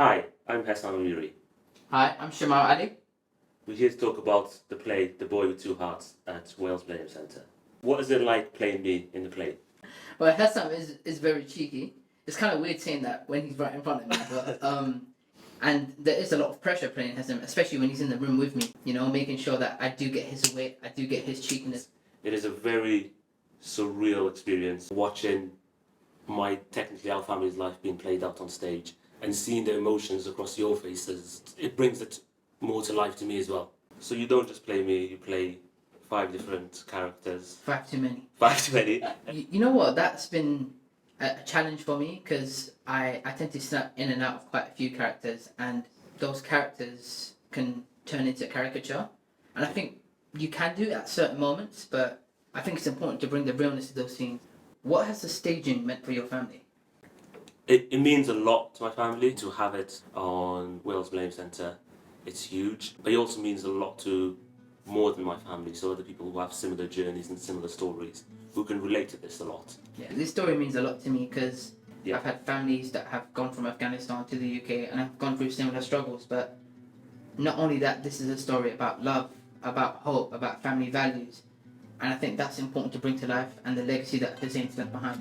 Hi, I'm Hessam Amiri. Hi, I'm Shamail Ali. We're here to talk about the play The Boy with Two Hearts at Wales Millennium Centre. What is it like playing me in the play? Well, Hessam is very cheeky. It's kind of weird saying that when he's right in front of me, but and there is a lot of pressure playing Hessam, especially when he's in the room with me. You know, making sure that I do get his wit, I do get his cheekiness. It is a very surreal experience watching technically our family's life being played out on stage and seeing the emotions across your faces. It brings it more to life to me as well. So you don't just play me, you play 5 different characters. 5 too many. 5 too many. You know what? That's been a challenge for me because I tend to snap in and out of quite a few characters, and those characters can turn into a caricature. And I think you can do it at certain moments, but I think it's important to bring the realness to those scenes. What has the staging meant for your family? It means a lot to my family to have it on Wales Millennium Centre. It's huge, but it also means a lot to more than my family, so other people who have similar journeys and similar stories who can relate to this a lot. Yeah, this story means a lot to me because Yeah. I've had families that have gone from Afghanistan to the UK and have gone through similar struggles, but not only that, this is a story about love, about hope, about family values, and I think that's important to bring to life and the legacy that Hussein left behind.